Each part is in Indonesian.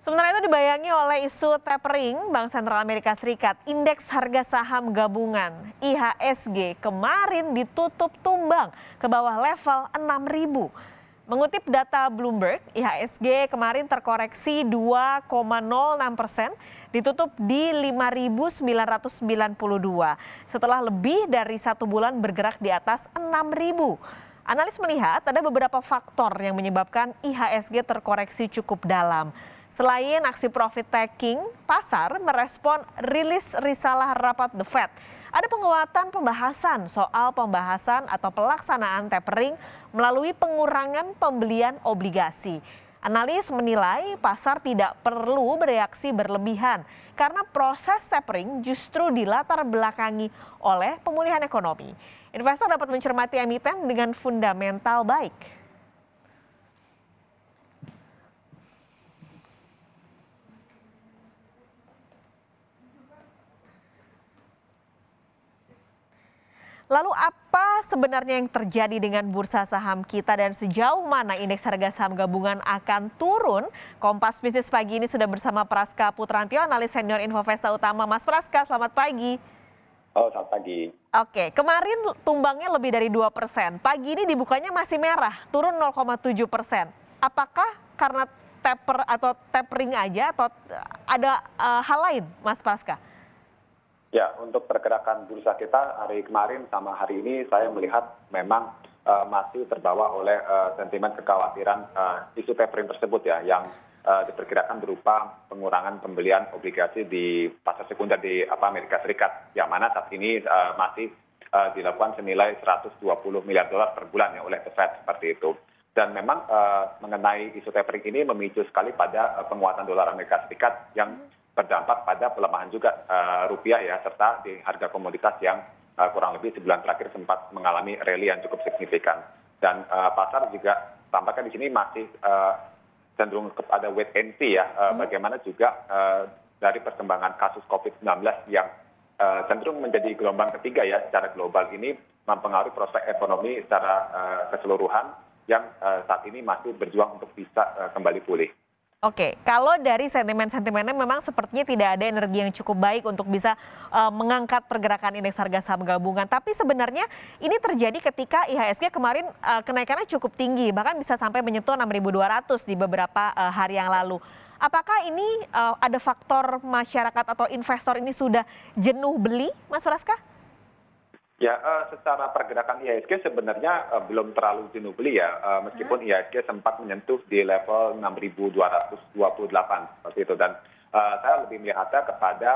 Sementara itu dibayangi oleh isu tapering, Bank Sentral Amerika Serikat, indeks harga saham gabungan IHSG kemarin ditutup tumbang ke bawah level 6.000. Mengutip data Bloomberg, IHSG kemarin terkoreksi 2,06%, ditutup di 5.992 setelah lebih dari 1 bulan bergerak di atas 6.000. Analis melihat ada beberapa faktor yang menyebabkan IHSG terkoreksi cukup dalam. Selain aksi profit taking, pasar merespon rilis risalah rapat The Fed. Ada penguatan pembahasan soal pembahasan atau pelaksanaan tapering melalui pengurangan pembelian obligasi. Analis menilai pasar tidak perlu bereaksi berlebihan karena proses tapering justru dilatar belakangi oleh pemulihan ekonomi. Investor dapat mencermati emiten dengan fundamental baik. Lalu apa sebenarnya yang terjadi dengan bursa saham kita dan sejauh mana indeks harga saham gabungan akan turun? Kompas Bisnis pagi ini sudah bersama Praska Putrantio, analis senior Infovesta Utama. Mas Praska, selamat pagi. Oh, selamat pagi. Oke, kemarin tumbangnya lebih dari 2%. Pagi ini dibukanya masih merah, turun 0,7%. Apakah karena taper atau tapering aja atau ada hal lain, Mas Praska? Ya, untuk pergerakan bursa kita hari kemarin sama hari ini saya melihat memang masih terbawa oleh sentimen kekhawatiran isu tapering tersebut ya, yang diperkirakan berupa pengurangan pembelian obligasi di pasar sekunder di Amerika Serikat, yang mana saat ini masih dilakukan senilai 120 miliar dolar per bulan ya oleh The Fed seperti itu. Dan memang mengenai isu tapering ini memicu sekali pada penguatan dolar Amerika Serikat yang berdampak pada pelemahan juga rupiah ya, serta di harga komoditas yang kurang lebih sebulan terakhir sempat mengalami rally yang cukup signifikan. Dan pasar juga tampaknya di sini masih cenderung kepada wait and see ya, bagaimana juga dari perkembangan kasus COVID-19 yang cenderung menjadi gelombang ketiga ya secara global ini mempengaruhi prospek ekonomi secara keseluruhan yang saat ini masih berjuang untuk bisa kembali pulih. Oke, kalau dari sentimen-sentimennya memang sepertinya tidak ada energi yang cukup baik untuk bisa mengangkat pergerakan indeks harga saham gabungan. Tapi sebenarnya ini terjadi ketika IHSG kemarin kenaikannya cukup tinggi, bahkan bisa sampai menyentuh 6.200 di beberapa hari yang lalu. Apakah ini ada faktor masyarakat atau investor ini sudah jenuh beli, Mas Praska? Ya, secara pergerakan IHSG sebenarnya belum terlalu jenuh beli ya, meskipun IHSG sempat menyentuh di level 6.228 seperti itu. Dan saya lebih melihatnya kepada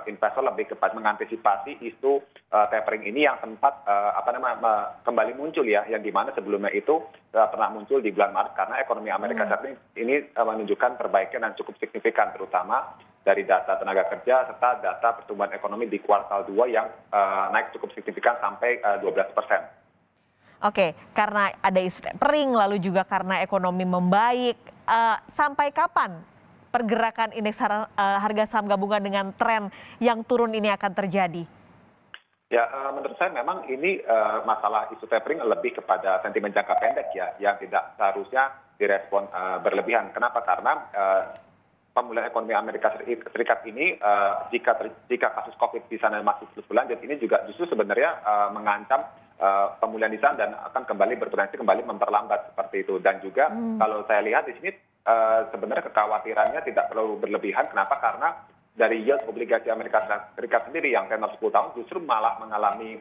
investor lebih kepada mengantisipasi isu tapering ini yang sempat kembali muncul ya, yang dimana sebelumnya itu pernah muncul di bulan Maret karena ekonomi Amerika Serikat ini menunjukkan perbaikan yang cukup signifikan, terutama dari data tenaga kerja serta data pertumbuhan ekonomi di kuartal 2 yang naik cukup signifikan sampai 12%. Oke, karena ada isu tapering lalu juga karena ekonomi membaik, sampai kapan pergerakan indeks harga saham gabungan dengan tren yang turun ini akan terjadi? Ya, menurut saya memang ini masalah isu tapering lebih kepada sentimen jangka pendek ya, yang tidak seharusnya direspon berlebihan. Kenapa? Karena pemulihan ekonomi Amerika Serikat ini jika kasus COVID di sana masih terus berlanjut, ini juga justru sebenarnya mengancam pemulihan di sana dan akan kembali berpotensi kembali memperlambat seperti itu. Dan juga kalau saya lihat di sini sebenarnya kekhawatirannya tidak terlalu berlebihan. Kenapa? Karena dari yield obligasi Amerika Serikat sendiri yang tenor 10 tahun justru malah mengalami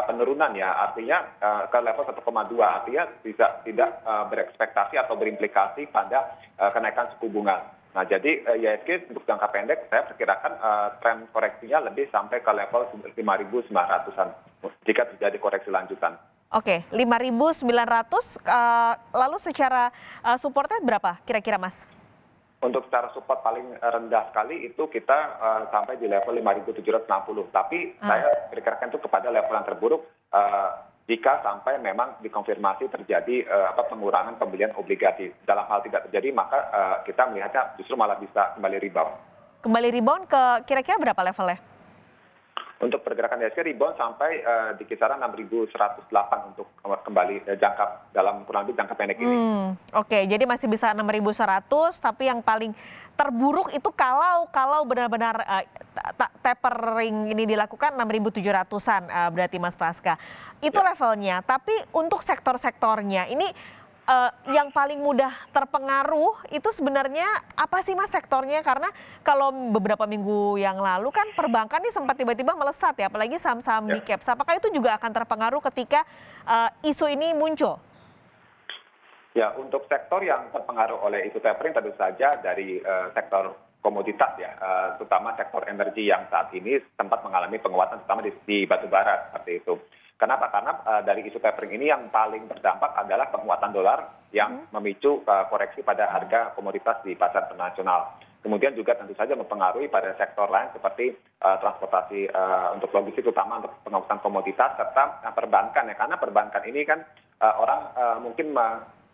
penurunan ya, artinya ke level 1,2, artinya tidak berekspektasi atau berimplikasi pada kenaikan suku bunga. Nah, jadi IHSG untuk jangka pendek saya perkirakan tren koreksinya lebih sampai ke level 5.900-an jika terjadi koreksi lanjutan. Oke, 5.900, lalu secara supportnya berapa kira-kira, Mas? Untuk secara support paling rendah sekali itu kita sampai di level 5.760. Tapi saya perkirakan itu kepada level yang terburuk jika sampai memang dikonfirmasi terjadi pengurangan pembelian obligasi. Dalam hal tidak terjadi, maka kita melihatnya justru malah bisa kembali rebound. Kembali rebound ke kira-kira berapa levelnya? Untuk pergerakan IHSG rebound sampai di kisaran 6.108 untuk kembali jangka dalam kurang lebih jangka pendek ini. Oke, jadi masih bisa 6.100, tapi yang paling terburuk itu kalau benar-benar tapering ini dilakukan 6.700-an berarti Mas Praska. Itu levelnya. Tapi untuk sektor-sektornya ini yang paling mudah terpengaruh itu sebenarnya apa sih Mas sektornya? Karena kalau beberapa minggu yang lalu kan perbankan nih sempat tiba-tiba melesat ya, apalagi saham-saham big caps. Apakah itu juga akan terpengaruh ketika isu ini muncul? Ya, untuk sektor yang terpengaruh oleh isu tapering tentu saja dari sektor komoditas ya, terutama sektor energi yang saat ini sempat mengalami penguatan terutama di batu bara seperti itu. Kenapa? Karena dari isu tapering ini yang paling berdampak adalah penguatan dolar yang memicu koreksi pada harga komoditas di pasar internasional. Kemudian juga tentu saja mempengaruhi pada sektor lain seperti transportasi untuk logistik, terutama untuk penguatan komoditas serta perbankan ya. Karena perbankan ini kan orang mungkin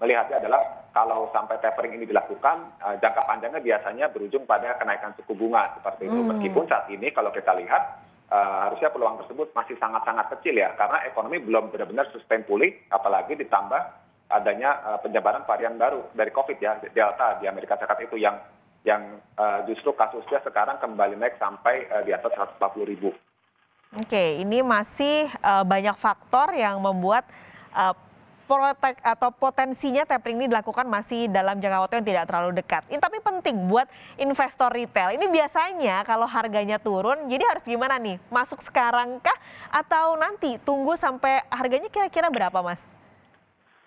melihatnya adalah kalau sampai tapering ini dilakukan, jangka panjangnya biasanya berujung pada kenaikan suku bunga seperti itu. Meskipun saat ini kalau kita lihat harusnya peluang tersebut masih sangat-sangat kecil ya, karena ekonomi belum benar-benar sustain pulih, apalagi ditambah adanya penyebaran varian baru dari COVID ya, Delta di Amerika Serikat itu yang justru kasusnya sekarang kembali naik sampai di atas 140.000. Oke, ini masih banyak faktor yang membuat potensinya tapering ini dilakukan masih dalam jangka waktu yang tidak terlalu dekat. Ini tapi penting buat investor retail. Ini biasanya kalau harganya turun, jadi harus gimana nih? Masuk sekarang kah atau nanti tunggu sampai harganya kira-kira berapa, Mas?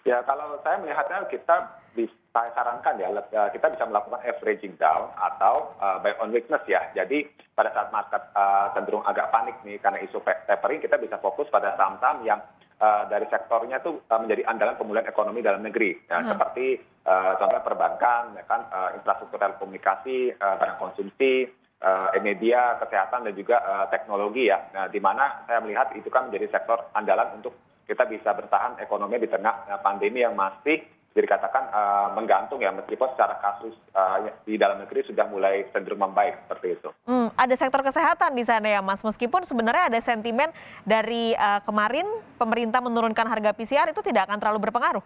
Ya, kalau saya melihatnya kita bisa sarankan ya, kita bisa melakukan averaging down atau buy on weakness ya. Jadi pada saat market cenderung agak panik nih karena isu tapering, kita bisa fokus pada saham-saham yang dari sektornya itu menjadi andalan pemulihan ekonomi dalam negeri, ya, seperti contohnya perbankan, ya kan, infrastruktur telekomunikasi, barang konsumsi, media, kesehatan dan juga teknologi ya. Nah, di mana saya melihat itu kan menjadi sektor andalan untuk kita bisa bertahan ekonomi di tengah pandemi yang masih dikatakan menggantung ya, meskipun secara kasus di dalam negeri sudah mulai cenderung membaik seperti itu. Ada sektor kesehatan di sana ya Mas, meskipun sebenarnya ada sentimen dari kemarin pemerintah menurunkan harga PCR itu tidak akan terlalu berpengaruh?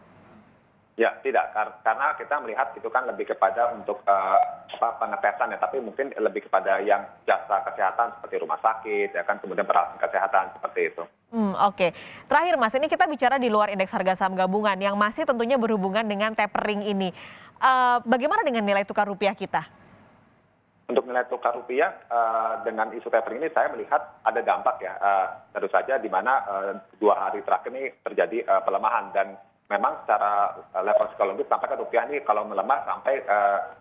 Ya, tidak, karena kita melihat itu kan lebih kepada untuk pengetesan ya, tapi mungkin lebih kepada yang jasa kesehatan seperti rumah sakit, ya kan, kemudian peralatan kesehatan seperti itu. Oke. Terakhir Mas, ini kita bicara di luar indeks harga saham gabungan yang masih tentunya berhubungan dengan tapering ini. Bagaimana dengan nilai tukar rupiah kita? Untuk nilai tukar rupiah dengan isu tapering ini saya melihat ada dampak ya, tentu saja di mana 2 hari terakhir ini terjadi pelemahan dan memang secara level psikologis tampaknya rupiah ini kalau melemah sampai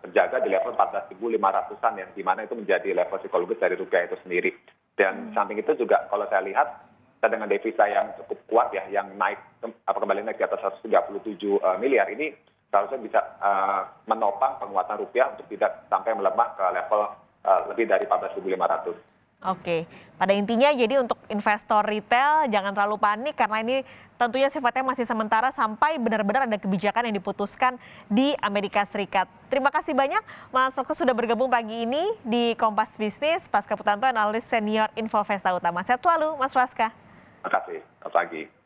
terjaga di level 14.500-an ya, di mana itu menjadi level psikologis dari rupiah itu sendiri. Dan samping itu juga kalau saya lihat dengan devisa yang cukup kuat ya, yang naik kembali naik di atas 137 miliar ini seharusnya bisa menopang penguatan rupiah untuk tidak sampai melemah ke level lebih dari 14.500. Oke, pada intinya jadi untuk investor retail jangan terlalu panik karena ini tentunya sifatnya masih sementara sampai benar-benar ada kebijakan yang diputuskan di Amerika Serikat. Terima kasih banyak Mas Praska sudah bergabung pagi ini di Kompas Bisnis. Praska Putanto, analis senior Infovesta Utama. Sehat selalu Mas Praska. Terima kasih, selamat pagi.